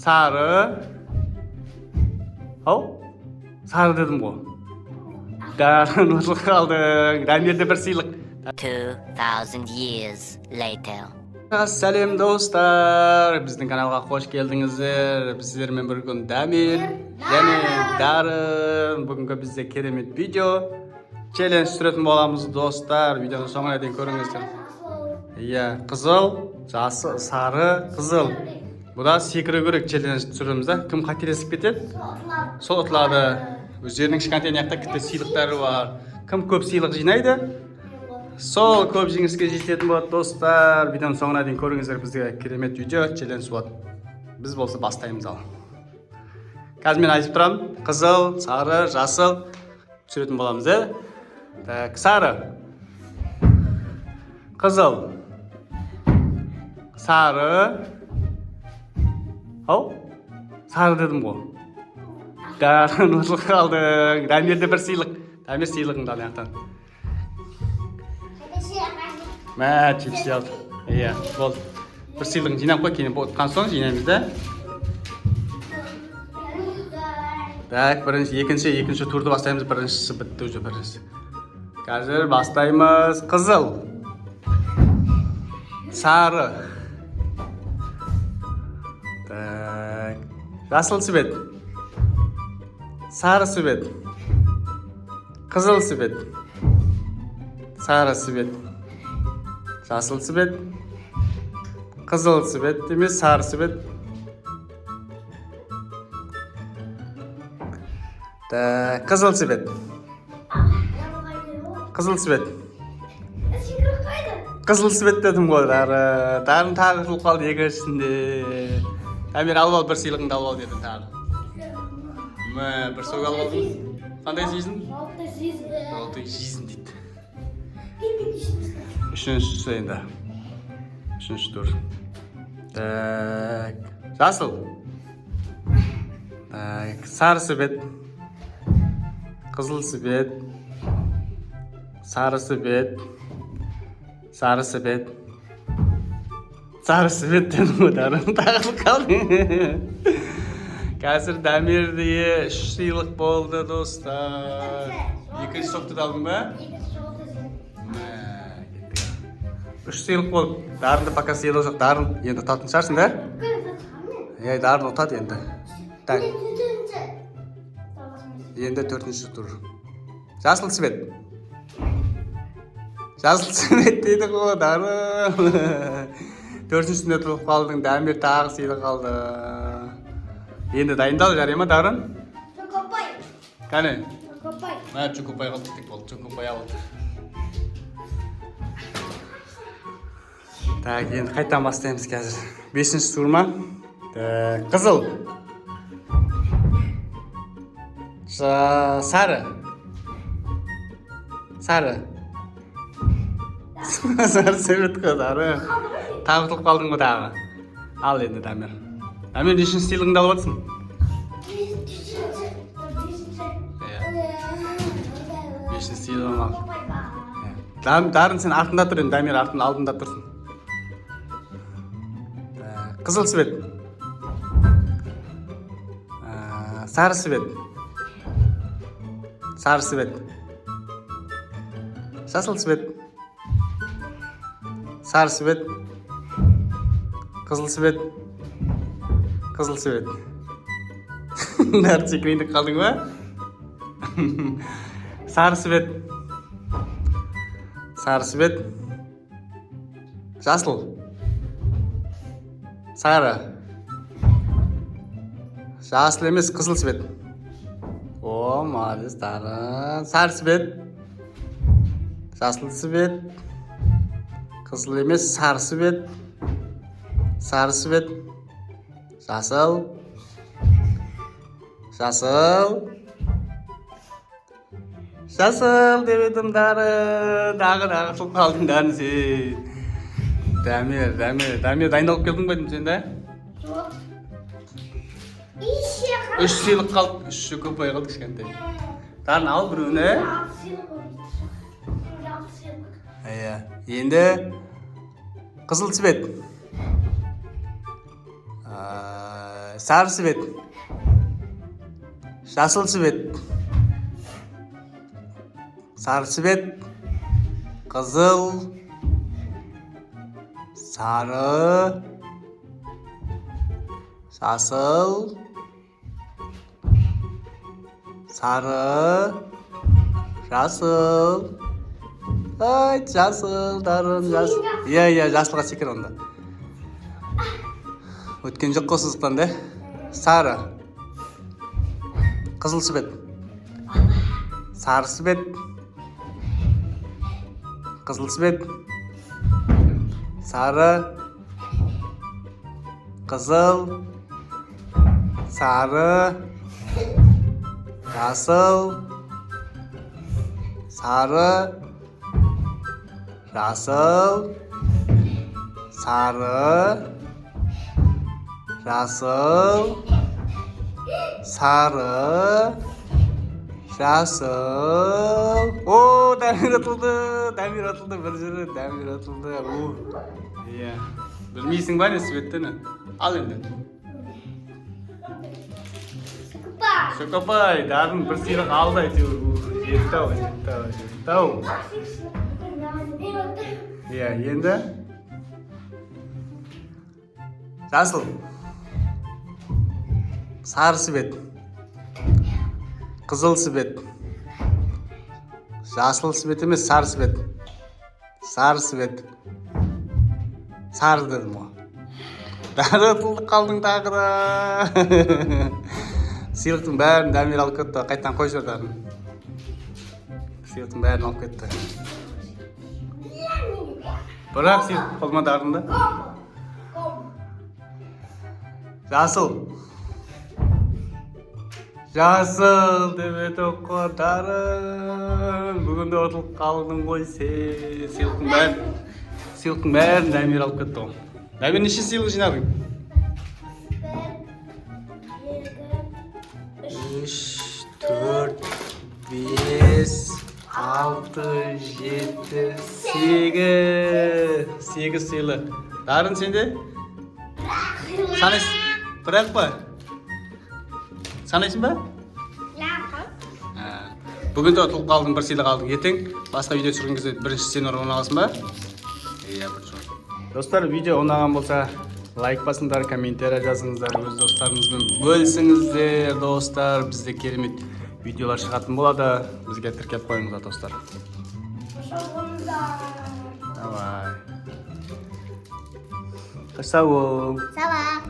Sarı. Ау? Sarı dedim ғой. Дарын ұтылып қалдың. Дамирде бір сыйлық. 2000 years later. Сәлем достар, біздің каналға қош келдіңіздер. Біз сіздермен бір күн Дамир және Дарын. Бүгінгі бізде керемет видео челлендж түсіретін боламыз достар. Видеоны соңына дейін көріңіздер. Иә, қызыл, жасыл, сары, қызыл. Бұда секіру керек челлендж түсіреміз да. Кім қателесіп кетеді? Сол ұтылады. Өздерінің кішкентай жақта кітті сыйлықтары бар. Кім көп сыйлық жинайды? Сол көп жеңіске жететін болады достар. Видеоның соңына дейін көріңіздер, бізде керемет видео челлендж болады. Біз болса бастаймыз ал. Қазір мен айтып тұрамын. Қызыл, сары, жасыл түсіретін боламыз, Так, сары. Қызыл. Сары. Ау? Сары дедім ғой. Дарын ұтылып қалдың. Дамирде бір сыйлық. Дамир сыйлығыңды ал яқтан. Мә, чипси алды. Иә, болды. Бір сыйлығын жинап қой, кейін отқан соң жинаймыз да. Так, екінші турды бастаймыз. Біріншісі бітті уже біріншісі. Қазір бастаймыз. Қызыл. Сары. Так, жасыл свет. Сары свет. Қызыл свет. Сары свет. Жасыл свет. Қызыл свет емес, сары свет. Так, қызыл свет. Қызыл свет. Қызыл свет дедім ғой, Дарын тағы ұтылып қалды екіншісінде. Дамир алып ал, бір сыйлығыңды алып ал деді тағы. Бір сойға алып алдың. Қандай сезін? Жалты сезін дейді. Үшінші енді. Үшінші тур. Так, жасыл. Так, сары свет. Қызыл свет. Сары свет. Сары свет. Сары свет дедім ғой, Дарын тағылып қалды. Қазір Дамирде 3 сыйлық болды достар. Екінші соқты да алдың ба? 3 сыйлық болды. Дарынды пока сыйлық жоқ. Дарын енді ұтатын шығарсың да? Дарын ұтады енді. Так. Енді 4-ші тур. Жасыл свет. Жасыл свет дейді ғой, Дарын. 4-шісінде тұрып қалдың. Дамир тағы сыйлық алды. Енді дайындал, жарай ма, Дарын? Чокопай. Қане? Чокопай. Чокопай қалды тек болды. Чокопай алды. Так, енді қайтан бастаймыз қазір. 5-ші тур ма? Қызыл. Сары. Сары. Сары свет қой, Дарын. Тағы ұтылып қалдың ғой тағы. Ал енді, Дамир. Дамир, нешінші сыйлығыңды алып отырсың? Бесінші сыйлығын ал. Дарын сен артында тұр, Дамир алдында тұрсын. Қызыл свет. Сары свет. Сары свет. Жасыл свет. Сары свет. Қызыл свет. Қызыл свет. Дарын секірейді қалдың ба? Сары свет. Сары свет. Жасыл. Сары. Жасыл емес, қызыл свет. О, молодец, Дарын. Сары свет. Жасыл свет. Қызыл емес, сары свет. Сары свет. Жасыл. Жасыл. Жасыл деп едім, Дарын. Дағы ұтылып қалдың, Дарын сен. Дамир, дайындалып келдің бе сен де? Жоқ. 3 сыйлық қалды, 3 көпай қалды кішкентай. Дарын ал біреуіне. Енді қызыл цвет. Sarı sibet. Жасыл sibet. Sarı sibet. Kızıl. Sarı. Жасыл. Sarı. Жасыл. Ay, жасыл, дарын, жасыл. Iya, жасылға секір онда. Өткен жоқ қосыздықтан да. Сары. Қызыл сібет. Сары сібет. Қызыл сібет. Сары. Қызыл. Сары. Жасыл. Сары. Жасыл. Сары. Жасыл. Сары. Жасыл. О, дәмір атылды. Дәмір атылды. Бір жері дәмір атылды. Иә. Білмейсің ба не сібеттені? Ал енді. Шокопай. Шокопай, дарын бір сыйлық алды әйтеуір. Жетті-ау, жетті-ау, жетті-ау. Иә, енді жасыл. Сары сібет. Қызыл сібет. Жасыл сібет емес, сары сібет. Сары сібет. Сары дедім ғой. Дәрі ұтылды қалдың тағыра. Сыйлықтың бәрін дәмер алып кетті. Қайттан қой жөрдарын. Сыйлықтың бәрін алып кетті. Бірақ сыйлық қолмадарында. Жасыл. Жасыл деп өтіп дарын. Бүгінде отылып қалдың ғой сен. Сыйлықтың бәрін дәмер алып кетті ғой. Дәмер неше сыйлық жинадың? 3, 4, 5, 6, 7, 8. 8 сыйлық. Дарын сенде? Санайсың? Бірақ па? Санайсың ба? Бүгін де ұтылып қалдың, бір сыйлық алдың. Ертең басқа видео түсірген кезде бірінші сен орын аласың ба? Иә, бір. Достар, видео ұнаған болса, лайк басыңдар, комментарий жазыңыздар, өз достарыңызбен бөлісіңіздер, достар. Бізде керемет видеолар шығатын болады. Бізге тіркеп қойыңыздар, достар. Давай. Қашау. Сала.